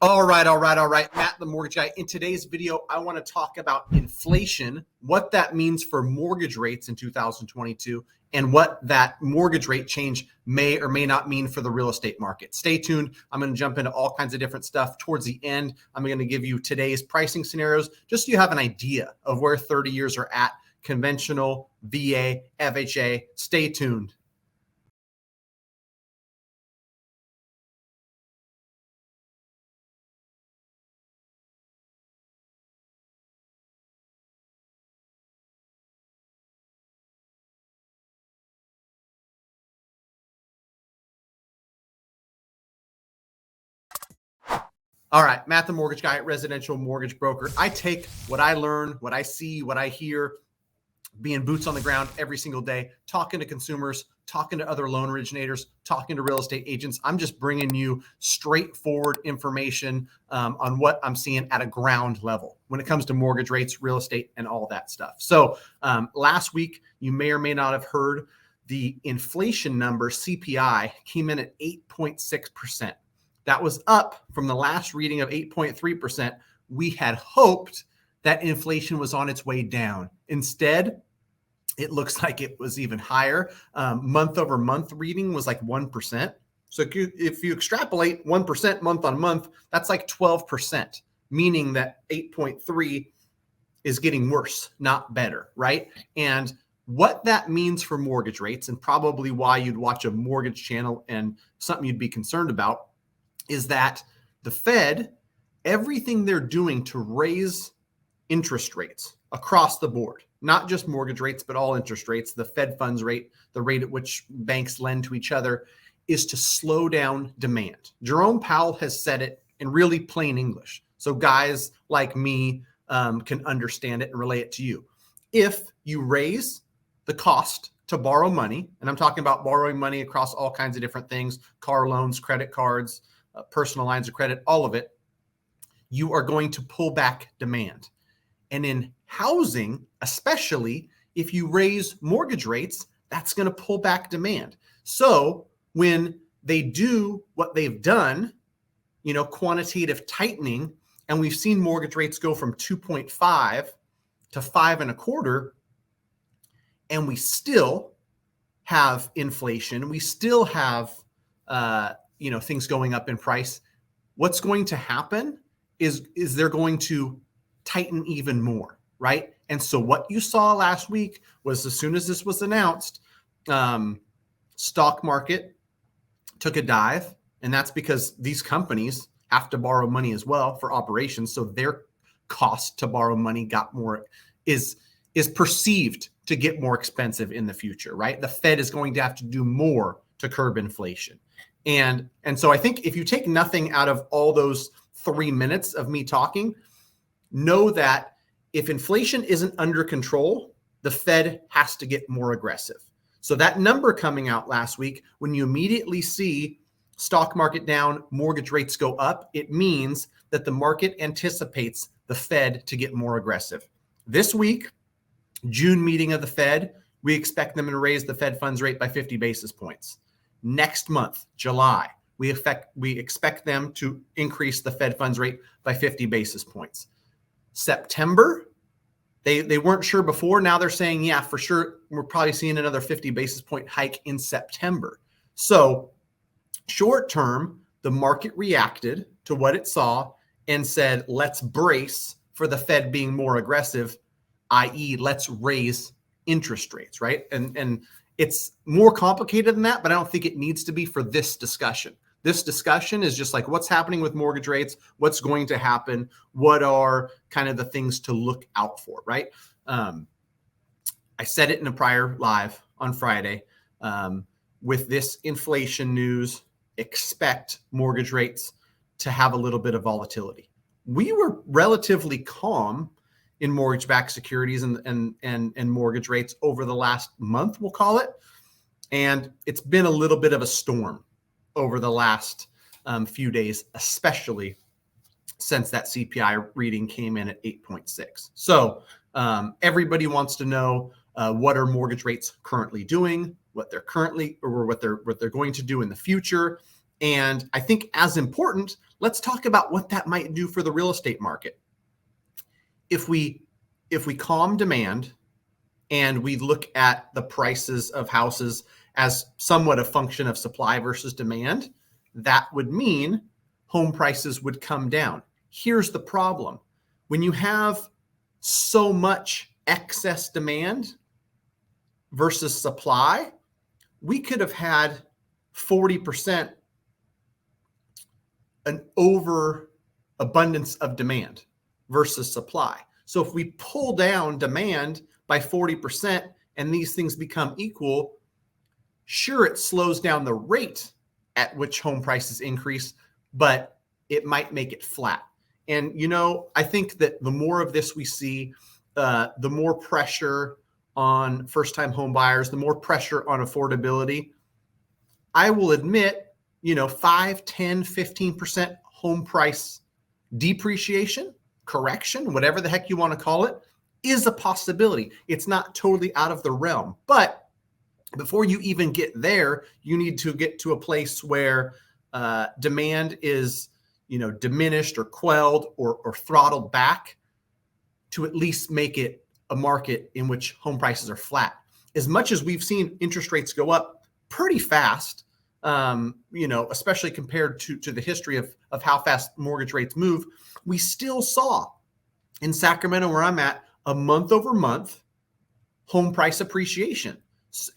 All right. Matt, the mortgage guy. In today's video, I want to talk about inflation, what that means for mortgage rates in 2022, and what that mortgage rate change may or may not mean for the real estate market. Stay tuned. I'm going to jump into all kinds of different stuff. Towards the end, I'm going to give you today's pricing scenarios, just so you have an idea of where 30 years are at, conventional, VA, FHA. Stay tuned. All right, Matt, the mortgage guy, residential mortgage broker. I take what I learn, what I see, what I hear, being boots on the ground every single day, talking to consumers, talking to other loan originators, talking to real estate agents. I'm just bringing you straightforward information on what I'm seeing at a ground level when it comes to mortgage rates, real estate, and all that stuff. So last week, you may or may not have heard the inflation number, CPI, came in at 8.6%. That was up from the last reading of 8.3%. We had hoped that inflation was on its way down. Instead, it looks like it was even higher. Month over month reading was like 1%. So if you extrapolate 1% month on month, that's like 12%, meaning that 8.3 is getting worse, not better, right? And what that means for mortgage rates, and probably why you'd watch a mortgage channel and something you'd be concerned about, is that the Fed, everything they're doing to raise interest rates across the board, not just mortgage rates, but all interest rates, the Fed funds rate, the rate at which banks lend to each other, is to slow down demand. Jerome Powell has said it in really plain English, so guys like me can understand it and relate it to you. If you raise the cost to borrow money, and I'm talking about borrowing money across all kinds of different things, car loans, credit cards, personal lines of credit, all of it, you are going to pull back demand. And in housing, especially if you raise mortgage rates, that's going to pull back demand. So when they do what they've done, quantitative tightening, and we've seen mortgage rates go from 2.5 to 5.25, and we still have inflation, we still have things going up in price, what's going to happen is they're going to tighten even more, right? And so what you saw last week was, as soon as this was announced, stock market took a dive, and that's because these companies have to borrow money as well for operations, so their cost to borrow money is perceived to get more expensive in the future, right? The Fed is going to have to do more to curb inflation. And so I think if you take nothing out of all those 3 minutes of me talking, know that if inflation isn't under control, the Fed has to get more aggressive. So that number coming out last week, when you immediately see stock market down, mortgage rates go up, it means that the market anticipates the Fed to get more aggressive. This week, June meeting of the Fed, we expect them to raise the Fed funds rate by 50 basis points. Next month, July, we expect them to increase the Fed funds rate by 50 basis points. September, they weren't sure before. Now they're saying, yeah, for sure, we're probably seeing another 50 basis point hike in September. So short term, the market reacted to what it saw and said, let's brace for the Fed being more aggressive, i.e., let's raise interest rates, right? And it's more complicated than that, but I don't think it needs to be for this discussion. This discussion is just like, what's happening with mortgage rates, what's going to happen, what are kind of the things to look out for, right? I said it in a prior live on Friday. With this inflation news, expect mortgage rates to have a little bit of volatility. We were relatively calm in mortgage-backed securities and mortgage rates over the last month, we'll call it. And it's been a little bit of a storm over the last few days, especially since that CPI reading came in at 8.6. So everybody wants to know what are mortgage rates currently doing, what they're currently or what they're going to do in the future. And I think as important, let's talk about what that might do for the real estate market. If we calm demand and we look at the prices of houses as somewhat a function of supply versus demand, that would mean home prices would come down. Here's the problem. When you have so much excess demand versus supply, we could have had 40% an overabundance of demand versus supply. So if we pull down demand by 40% and these things become equal, sure, it slows down the rate at which home prices increase, but it might make it flat. And, I think that the more of this we see, the more pressure on first-time home buyers, the more pressure on affordability. I will admit, 5, 10, 15% home price depreciation, correction, whatever the heck you want to call it, is a possibility. It's not totally out of the realm. But before you even get there, you need to get to a place where demand is, diminished or quelled or throttled back to at least make it a market in which home prices are flat. As much as we've seen interest rates go up pretty fast, especially compared to the history of how fast mortgage rates move, we still saw in Sacramento, where I'm at, a month over month home price appreciation.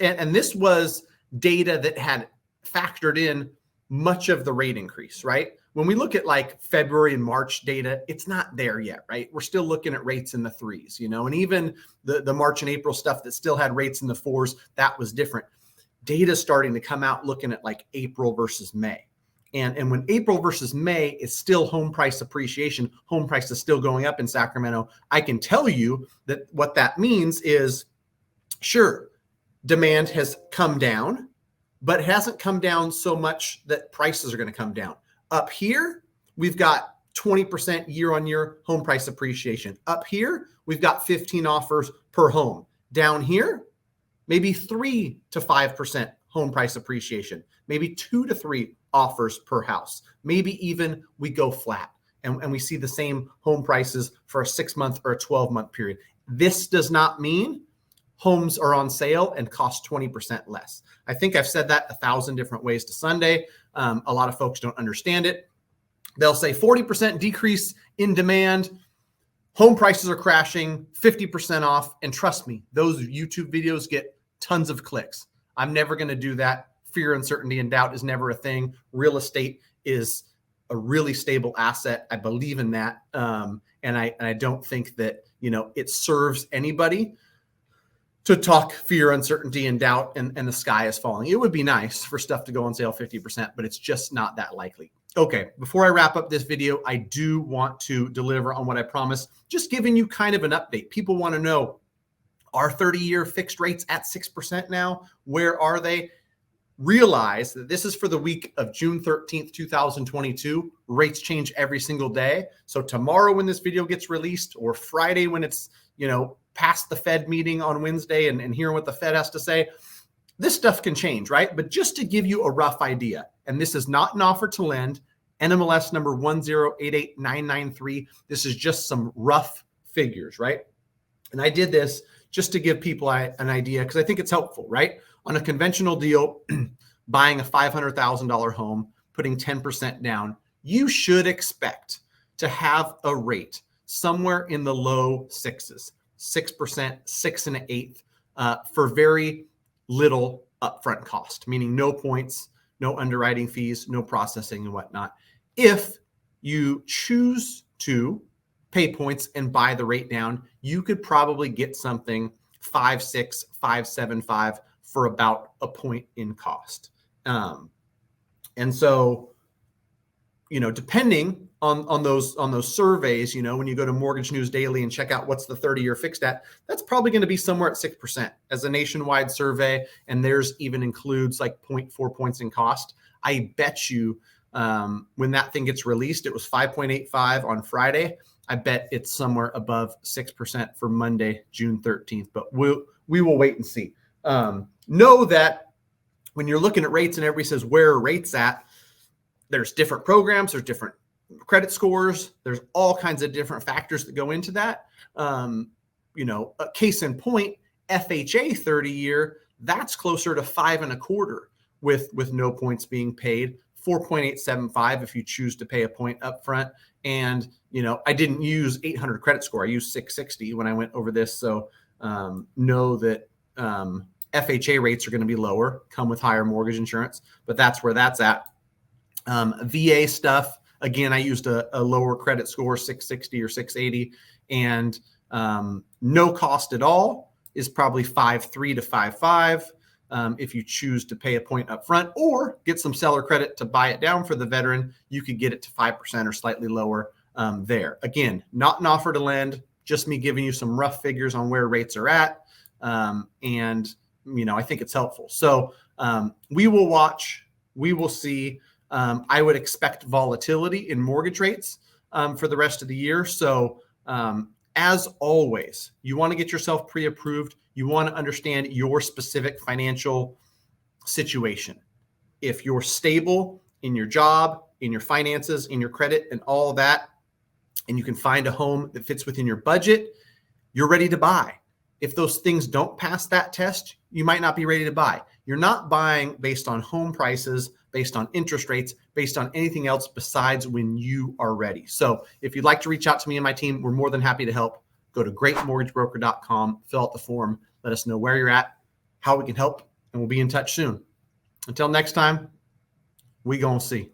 And this was data that had factored in much of the rate increase, right? When we look at like February and March data, it's not there yet, right? We're still looking at rates in the 3s, and even the March and April stuff that still had rates in the 4s, that was different. Data starting to come out looking at like April versus May. And when April versus May is still home price appreciation, home price is still going up in Sacramento, I can tell you that what that means is, sure, demand has come down, but it hasn't come down so much that prices are going to come down. Up here, we've got 20% year-on-year home price appreciation. Up here, we've got 15 offers per home. Down here, maybe 3 to 5% home price appreciation, maybe 2 to 3 offers per house. Maybe even we go flat and we see the same home prices for a 6-month or a 12-month period. This does not mean homes are on sale and cost 20% less. I think I've said that 1,000 different ways to Sunday. A lot of folks don't understand it. They'll say 40% decrease in demand, home prices are crashing, 50% off. And trust me, those YouTube videos get tons of clicks. I'm never going to do that. Fear, uncertainty, and doubt is never a thing. Real estate is a really stable asset. I believe in that. And I don't think that, it serves anybody to talk fear, uncertainty, and doubt, and the sky is falling. It would be nice for stuff to go on sale 50%, but it's just not that likely. Okay, before I wrap up this video, I do want to deliver on what I promised, just giving you kind of an update. People want to know, are 30-year fixed rates at 6% now? Where are they? Realize that this is for the week of June 13th, 2022. Rates change every single day. So tomorrow when this video gets released, or Friday when it's, past the Fed meeting on Wednesday and hearing what the Fed has to say, this stuff can change, right? But just to give you a rough idea, and this is not an offer to lend, NMLS number 1088993. This is just some rough figures, right? And I did this just to give people an idea because I think it's helpful, right? On a conventional deal, buying a $500,000 home, putting 10% down, you should expect to have a rate somewhere in the low 6s, 6%, 6 1/8, for very little upfront cost, meaning no points, no underwriting fees, no processing and whatnot. If you choose to pay points and buy the rate down, you could probably get something 5.6, 5.75 for about a point in cost. And so, depending on those surveys, when you go to Mortgage News Daily and check out what's the 30-year fixed at, that's probably going to be somewhere at 6% as a nationwide survey. And theirs even includes like 0.4 points in cost. I bet you when that thing gets released, it was 5.85 on Friday. I bet it's somewhere above 6% for Monday, June 13th, but we will wait and see. Know that when you're looking at rates and everybody says, where are rates at? There's different programs, there's different credit scores, there's all kinds of different factors that go into that. A case in point, FHA 30-year, that's closer to 5.25 with no points being paid, 4.875 if you choose to pay a point up front. And, I didn't use 800 credit score. I used 660 when I went over this. So know that FHA rates are going to be lower, come with higher mortgage insurance, but that's where that's at. VA stuff, again, I used a lower credit score, 660 or 680, and no cost at all is probably 5.3 to 5.5. If you choose to pay a point up front or get some seller credit to buy it down for the veteran, you could get it to 5% or slightly lower there. Again, not an offer to lend, just me giving you some rough figures on where rates are at. And I think it's helpful. So we will watch, we will see. I would expect volatility in mortgage rates for the rest of the year. So as always, you want to get yourself pre-approved. You want to understand your specific financial situation. If you're stable in your job, in your finances, in your credit, and all of that, and you can find a home that fits within your budget, you're ready to buy. If those things don't pass that test, you might not be ready to buy. You're not buying based on home prices, based on interest rates, based on anything else besides when you are ready. So if you'd like to reach out to me and my team, we're more than happy to help. Go to greatmortgagebroker.com, fill out the form, let us know where you're at, how we can help, and we'll be in touch soon. Until next time, we gonna see.